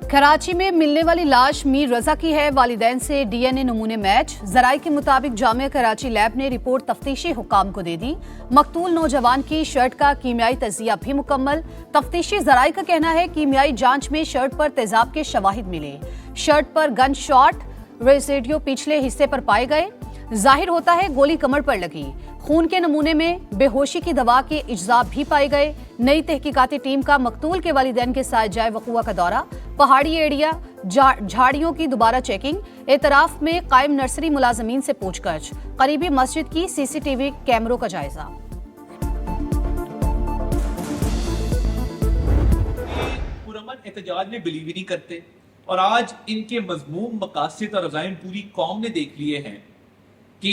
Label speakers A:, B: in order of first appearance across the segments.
A: कराची में मिलने वाली लाश मीर रजा की है। वालिदैन से डीएनए नमूने मैच। जराई के मुताबिक जामिया कराची लैब ने रिपोर्ट तफ्तीशी हुकाम को दे दी। मकतूल नौजवान की शर्ट का कीमियाई तजिया भी मुकम्मल। तफ्तीशी जराई का कहना है कीमियाई जांच में शर्ट पर तेजाब के शवाहिद मिले। शर्ट पर गन शॉट रेसिड्यू पिछले हिस्से पर पाए गए। जाहिर होता है गोली कमर पर लगी। खून के नमूने में बेहोशी की दवा के इज्जा भी पाए गए। नई तहकीकाती टीम का मकतूल के वालिदैन के साथ जाए वक़ुआ का दौरा। पहाड़ी एरिया झाड़ियों की दोबारा चेकिंग। एतराफ में कायम नर्सरी मुलाजमीन से पूछताछ। करीबी मस्जिद की सीसीटीवी कैमरों का जायजा।
B: पुरअमन एहतजाज में बिलीव ही नहीं करते और आज इनके मजमूम मकासद और अज़ाइम पूरी कौम ने देख लिए हैं कि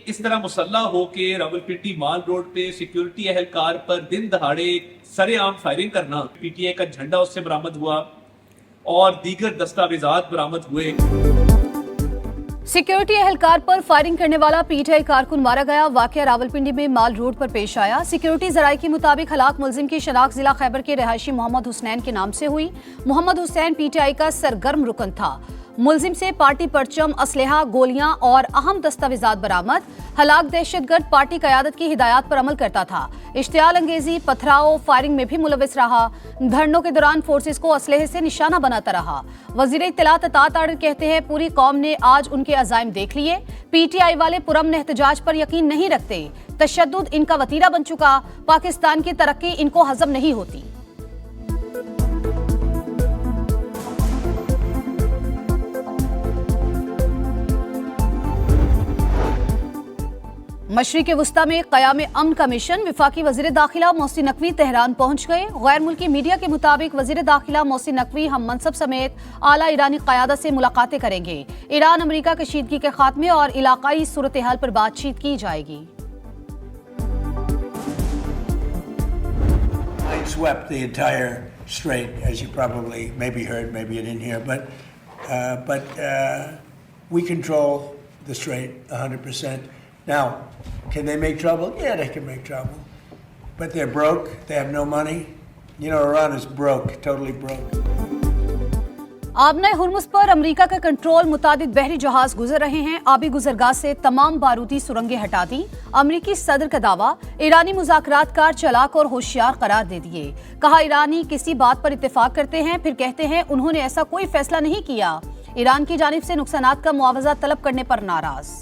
B: इस तरह मुसल्ला होके रावलपिंडी माल रोड पे सिक्योरिटी एहलकार पर दिन दहाड़े सरेआम फायरिंग करना। पीटीआई का झंडा उससे बरामद हुआ और दीगर दस्तावेजात बरामद हुए।
A: सिक्योरिटी एहलकार पर फायरिंग करने वाला पीटीआई कारकुन मारा गया। वाकया रावलपिंडी में माल रोड पर पेश आया। सिक्योरिटी जराये के मुताबिक हलाक मुलजिम की शनाख्त जिला खैबर के रहायशी मोहम्मद हुसैन के नाम से हुई। मोहम्मद हुसैन पीटीआई का सरगर्म रुकन था। मुलजिम से पार्टी परचम, असलहा, गोलियां और अहम दस्तावेजात बरामद। हलाक दहशतगर्द पार्टी क़यादत की हिदायत पर अमल करता था। इश्तियाल अंगेजी, पथराव, फायरिंग में भी मुलविस रहा। धरनों के दौरान फोर्सेस को असलहे से निशाना बनाता रहा। वजीर इत्तलात अतात आडर कहते हैं पूरी कौम ने आज उनके अज़ाइम देख लिए। पीटीआई वाले पुरअमन एहतजाज पर यकीन नहीं रखते। तशद्दुद इनका वतीरा बन चुका। पाकिस्तान की तरक्की इनको हजम नहीं होती। मशरिक़ वुस्ता में क़याम अमन का मिशन। वफाकी वज़ीर दाखिला मोहसिन नकवी तेहरान पहुंच गए। गैर मुल्की मीडिया के मुताबिक वज़ीर दाखिला मोहसिन नकवी हम मनसब समेत आला ईरानी क़यादत से मुलाकातें करेंगे। ईरान अमरीका कशीदगी के खात्मे और इलाकाई सूरत हाल पर बातचीत की जाएगी।
C: Swept the entire strait, as you probably maybe heard, maybe you didn't hear, but we control the strait 100%. Now, can they make trouble? Yeah, they can make trouble. But they're broke. They have no money. You know, Iran is broke, totally broke.
A: आबना Hormuz पर अमरीका का control. मुतादिद बहरी जहाज गुजर रहे हैं। आबी गुजरगाह से तमाम बारूदी सुरंगें हटा दी। अमरीकी सदर का दावा, ईरानी मुज़ाकरात कार चालाक और होशियार करार दे दिए। कहा ईरानी किसी बात पर इत्तेफाक करते हैं फिर कहते हैं उन्होंने ऐसा कोई फैसला नहीं किया। ईरान की जानिब से नुकसानात का मुआवजा तलब करने पर नाराज।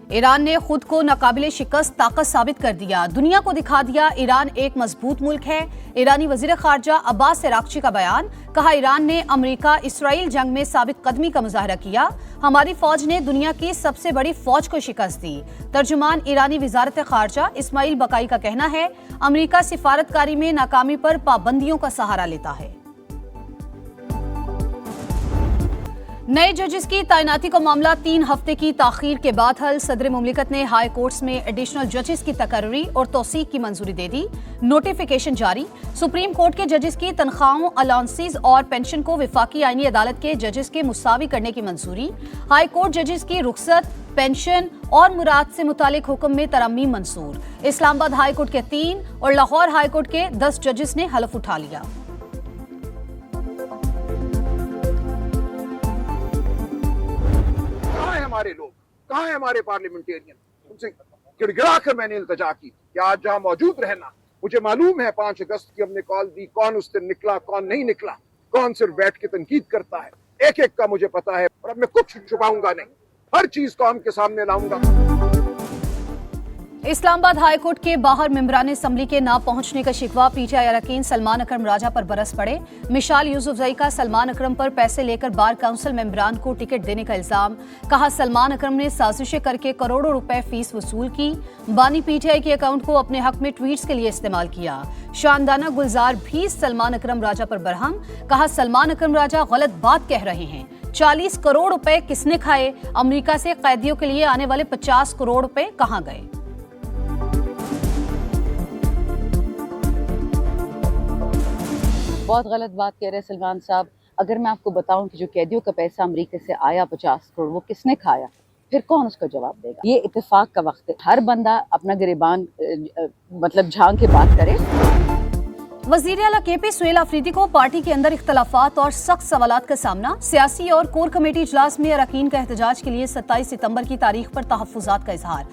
A: ईरान ने खुद को नाकाबिले शिकस्त ताकत साबित कर दिया। दुनिया को दिखा दिया ईरान एक मजबूत मुल्क है। ईरानी वजीर खारजा अब्बास अरागची का बयान। कहा ईरान ने अमरीका इसराइल जंग में साबित कदमी का मुजाहरा किया। हमारी फौज ने दुनिया की सबसे बड़ी फौज को शिकस्त दी। तर्जुमान ईरानी वजारत खारजा इस्माइल बकाई का कहना है अमरीका सिफारतकारी में नाकामी पर पाबंदियों का सहारा लेता है। नए जजेस की तैनाती का मामला 3 हफ्ते की ताखीर के बाद हल। सदर मुमलिकत ने हाई कोर्ट्स में एडिशनल जजेस की तकर्री और तौसीक की मंजूरी दे दी। नोटिफिकेशन जारी। सुप्रीम कोर्ट के जजेस की तनख्वाहों, अलाउंसेस और पेंशन को वफाकी आईनी अदालत के जजेस के मुसावी करने की मंजूरी। हाई कोर्ट जजेस की रुखसत, पेंशन और मुराद से मुतालिक हुक्म में तरमीम मंसूर। इस्लामाबाद हाई कोर्ट के 3 और लाहौर हाई कोर्ट के 10 जजेस ने हलफ उठा लिया।
D: हमारे लोग कहाँ है? हमारे पार्लियामेंटेरियन? उनसे गिड़गिड़ा कर मैंने इल्तजा की कि आज जहाँ मौजूद रहना। मुझे मालूम है 5 अगस्त की हमने कॉल दी, कौन उस दिन निकला कौन नहीं निकला, कौन सिर्फ बैठ के तनकीद करता है। एक एक का मुझे पता है और अब मैं कुछ छुपाऊंगा नहीं, हर चीज कौम के सामने लाऊंगा।
A: इस्लामाबाद हाई कोर्ट के बाहर मेंबरान असम्बली के ना पहुंचने का शिकवा। पीटीआई अरकान सलमान अकरम राजा पर बरस पड़े। मिशाल यूसुफजई का सलमान अकरम पर पैसे लेकर बार काउंसिल मेंबरान को टिकट देने का इल्जाम। कहा सलमान अकरम ने साजिशें करके करोड़ों रुपए फीस वसूल की। बानी पीटीआई के अकाउंट को अपने हक में ट्वीट्स के लिए इस्तेमाल किया। शानदाना गुलजार भी सलमान अकरम राजा पर बरहम। कहा सलमान अकरम राजा गलत बात कह रहे हैं। 40 करोड़ रुपए किसने खाए? अमरीका से कैदियों के लिए आने वाले 50 करोड़ रुपए कहां गए?
E: बहुत गलत बात कह रहे हैं सलमान साहब। अगर मैं आपको बताऊं कि जो कैदियों का पैसा अमेरिका से आया 50 करोड़, वो किसने खाया? फिर कौन उसका जवाब देगा? ये इत्तेफाक का वक्त है। हर बंदा अपना गिरेबान मतलब झांक के बात करे।
A: वजीर आला KP सुहेल अफरीदी को पार्टी के अंदर इख्तलाफात और सख्त सवालात का सामना। सियासी और कोर कमेटी इजलास में अरकान का एहतजाज के लिए 27 सितंबर की तारीख पर तहफ्फुजात का इजहार।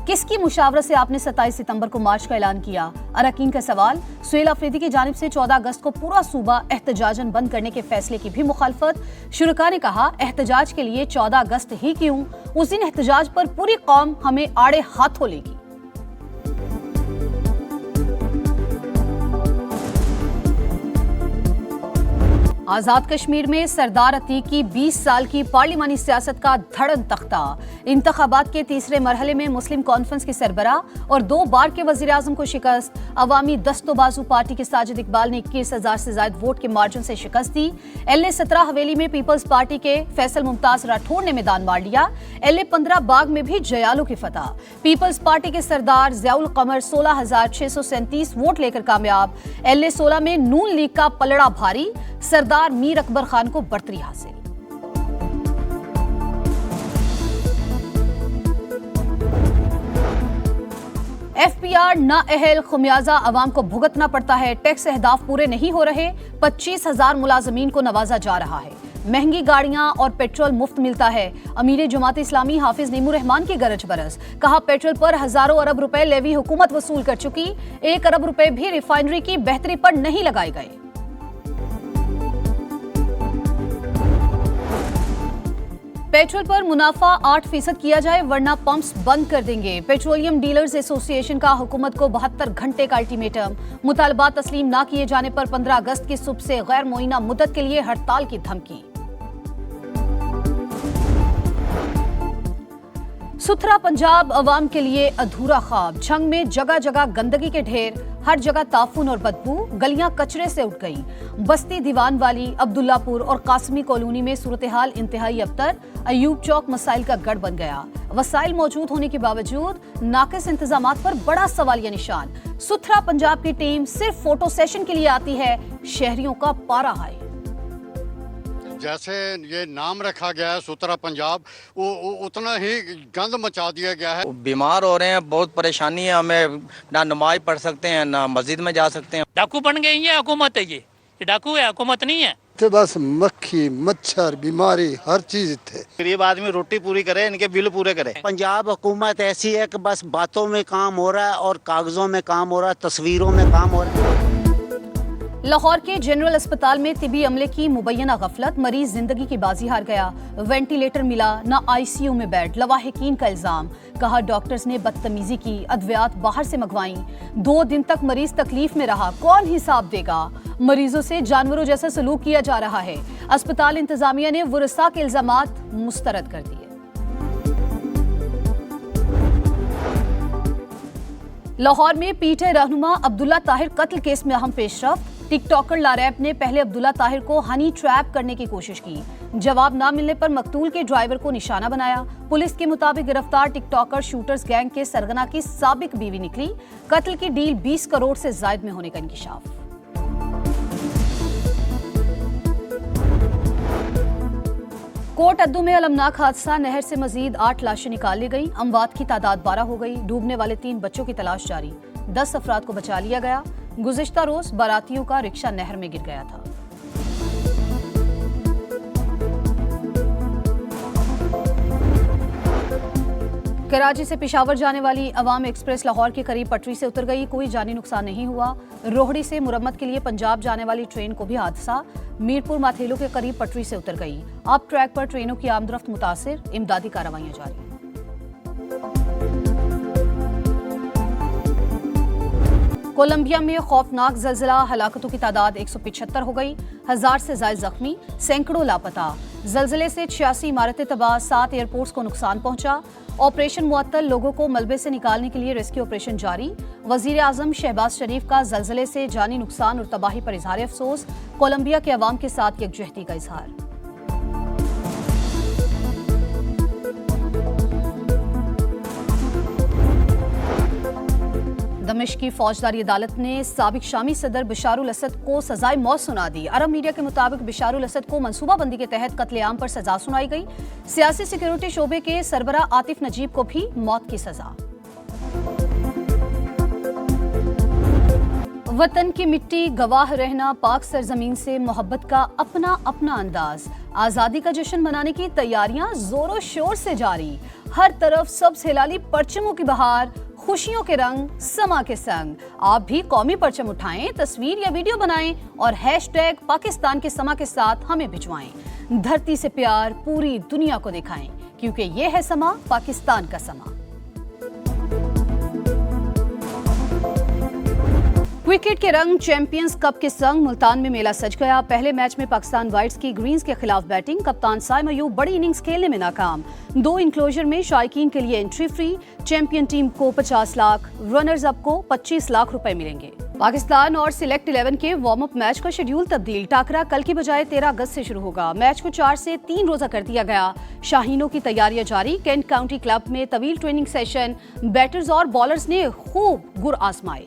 A: किसकी मुशावरत से आपने 27 सितंबर को मार्च का ऐलान किया? अरकान का सवाल। सुहेल अफरीदी की जानिब से 14 अगस्त को पूरा सूबा एहतजाजन बंद करने के फैसले की भी मुखालफत। शुरका ने कहा, एहतजाज के लिए 14 अगस्त ही क्यों? उस दिन एहतजाज पर पूरी कौम हमें आड़े हाथों लेगी। आजाद कश्मीर में सरदार अतीक की 20 साल की पार्लिमानी सियासत का धड़न तख्ता। इंतखाबात के तीसरे मरहले में मुस्लिम कॉन्फ्रेंस की सरबराह और 2 बार के वजीर आजम को शिकस्त। अवामी दस्तोबाजू पार्टी के साजिद इकबाल ने 21,000 से ज्यादा वोट के मार्जिन से शिकस्त दी। LA-17 हवेली में पीपल्स पार्टी के फैसल मुमताज राठौड़ ने मैदान मार लिया। LA-15 बाग में भी जयालू की फतह। पीपल्स पार्टी के सरदार ज़ियाउल कमर 16,637 वोट लेकर कामयाब। LA-16 में नून लीग का पलड़ा भारी। सरदार मीर अकबर खान को बढ़तरी हासिल। FPR नाअहल खमियाजा अवाम को भुगतना पड़ता है। टैक्स अहदाफ पूरे नहीं हो रहे। 25,000 मुलाजमीन को नवाजा जा रहा है। महंगी गाड़ियां और पेट्रोल मुफ्त मिलता है। अमीर जमात इस्लामी हाफिज नीमू रहमान की गरज बरस। कहा, पेट्रोल पर हजारों अरब रुपए लेवी हुकूमत वसूल कर चुकी। 1 अरब रुपए भी रिफाइनरी की बेहतरी पर नहीं लगाए गए। पेट्रोल पर मुनाफा 8% किया जाए वरना पंप्स बंद कर देंगे। पेट्रोलियम डीलर्स एसोसिएशन का हुकूमत को 72 घंटे का अल्टीमेटम। मुतालबात तस्लीम न किए जाने पर 15 अगस्त की सुबह से गैर मुअय्यना मुद्दत के लिए हड़ताल की धमकी। सुथरा पंजाब अवाम के लिए अधूरा ख्वाब। झंग में जगह जगह गंदगी के ढेर, हर जगह ताफून और बदबू। गलियां कचरे से उठ गई। बस्ती दीवान वाली, अब्दुल्लापुर और कासमी कॉलोनी में सूरत हाल इंतहाई अबतर। अयूब चौक मसाइल का गढ़ बन गया। वसाइल मौजूद होने के बावजूद नाकिस इंतजामात पर बड़ा सवालिया निशान। सुथरा पंजाब की टीम सिर्फ फोटो सेशन के लिए आती है। शहरियों का पारा हाई।
F: जैसे ये नाम रखा गया है सुथरा पंजाब, वो उतना ही गंद मचा दिया गया है।
G: बीमार हो रहे हैं, बहुत परेशानी है। हमें ना नमाज पढ़ सकते हैं ना मस्जिद में जा सकते हैं।
H: डाकू बन गई है हुकूमत। है ये डाकू है, हुकूमत नहीं है।
I: तो बस मक्खी मच्छर बीमारी हर चीज थे।
J: गरीब आदमी रोटी पूरी करे, इनके बिल पूरे करे। पंजाब हुकूमत ऐसी है कि बस बातों में काम हो रहा है और कागजों में काम हो रहा है, तस्वीरों में काम हो रहा है।
A: लाहौर के जनरल अस्पताल में तिबी अमले की मुबैना गफलत। मरीज जिंदगी की बाजी हार गया। वेंटिलेटर मिला न ICU में बेड। लवाहिकीन का इल्जाम। कहा, डॉक्टर्स ने बदतमीजी की, अद्वियात बाहर से मंगवाई। 2 दिन तक मरीज तकलीफ में रहा। कौन हिसाब देगा? मरीजों से जानवरों जैसा सलूक किया जा रहा है। अस्पताल इंतजामिया ने वुरसा के इल्जामात मुस्तरद कर दिए। लाहौर में पीटे रहनुमा अब्दुल्ला ताहिर कत्ल केस में अहम पेशरफ्त। टिकटॉकर लारैब ने पहले अब्दुल्ला ताहिर को हनी ट्रैप करने की कोशिश की। जवाब न मिलने पर मकतूल के ड्राइवर को निशाना बनाया। पुलिस के मुताबिक गिरफ्तार टिकटॉकर शूटर्स गैंग के सरगना की साबिक बीवी निकली। कत्ल की डील 20 करोड़ से जायद में होने का इंकिशाफ। कोट अद्दू में अलमनाक हादसा। नहर से मजीद 8 लाशें निकाल ली गई। अमवात की तादाद 12 हो गई। डूबने वाले 3 बच्चों की तलाश जारी। 10 अफराद को बचा लिया गया। गुज़िश्ता रोज बारातियों का रिक्शा नहर में गिर गया था। कराची से पेशावर जाने वाली अवाम एक्सप्रेस लाहौर के करीब पटरी से उतर गई। कोई जानी नुकसान नहीं हुआ। रोहड़ी से मुरम्मत के लिए पंजाब जाने वाली ट्रेन को भी हादसा। मीरपुर माथेलो के करीब पटरी से उतर गई। अब ट्रैक पर ट्रेनों की आमदरफ्त मुतासिर। इमदादी कार्रवाइयां जारी। कोलंबिया में खौफनाक जल्जिला। हलाकतों की तादाद 175 हो गई। 1000 से ज्यादा जख्मी, सैकड़ों लापता। जल्जिले से 86 इमारतें तबाह। 7 एयरपोर्ट्स को नुकसान पहुंचा। ऑपरेशन मुअत्तल। लोगों को मलबे से निकालने के लिए रेस्क्यू ऑपरेशन जारी। वजीर आजम शहबाज शरीफ का जल्जिले से जानी नुकसान और तबाही पर इजहार अफसोस। कोलंबिया के अवाम के साथ यकजहती का इजहार। दमिश्क की फौजदारी अदालत ने साबिक शामी सदर बशारुल असद को सजाए मौत सुना दी। अरब मीडिया के मुताबिक बशारुल असद को मनसूबाबंदी के तहत कत्लेआम पर सजा सुनाई गई। सियासी सिक्योरिटी शोबे के सरबरा आतिफ नजीब को भी मौत की सजा। वतन की मिट्टी गवाह रहना, पाक सरजमीन से मोहब्बत का अपना अपना अंदाज। आजादी का जश्न मनाने की तैयारियां जोरों शोर से जारी। हर तरफ सब्ज हिलाली परचमों की बहार, खुशियों के रंग समा के संग। आप भी कौमी परचम उठाएं, तस्वीर या वीडियो बनाएं और हैशटैग पाकिस्तान के समा के साथ हमें भिजवाएं। धरती से प्यार पूरी दुनिया को दिखाएं, क्योंकि ये है समा पाकिस्तान का समा। क्रिकेट के रंग चैंपियंस कप के संग मुल्तान में मेला सज गया। पहले मैच में पाकिस्तान वाइट्स की ग्रीन्स के खिलाफ बैटिंग। कप्तान साइम अयूब बड़ी इनिंग्स खेलने में नाकाम। 2 इंक्लोजर में शायकीन के लिए एंट्री फ्री। चैंपियन टीम को 50 लाख, रनर्स अप को 25 लाख रुपए मिलेंगे। पाकिस्तान और सिलेक्ट 11 के वार्म अप मैच का शेड्यूल तब्दील। टाकरा कल की बजाय 13 अगस्त से शुरू होगा। मैच को 4 से 3 रोजा कर दिया गया। शाहीनों की तैयारियां जारी। कैंट काउंटी क्लब में तवील ट्रेनिंग सेशन। बैटर्स और बॉलर्स ने खूब गुर आजमाए।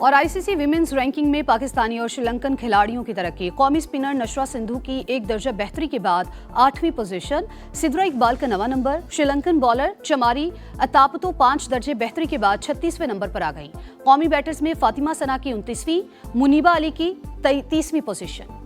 A: और आईसीसी विमेंस रैंकिंग में पाकिस्तानी और श्रीलंकन खिलाड़ियों की तरक्की। कौमी स्पिनर नशरा सिंधु की 1 दर्जा बेहतरी के बाद 8वीं पोजीशन। सिद्रा इकबाल का 9वां नंबर। श्रीलंकन बॉलर चमारी अतापतो 5 दर्जे बेहतरी के बाद 36वें नंबर पर आ गई। कौमी बैटर्स में फातिमा सना की 29वीं, मुनीबा अली की 30वीं पोजीशन।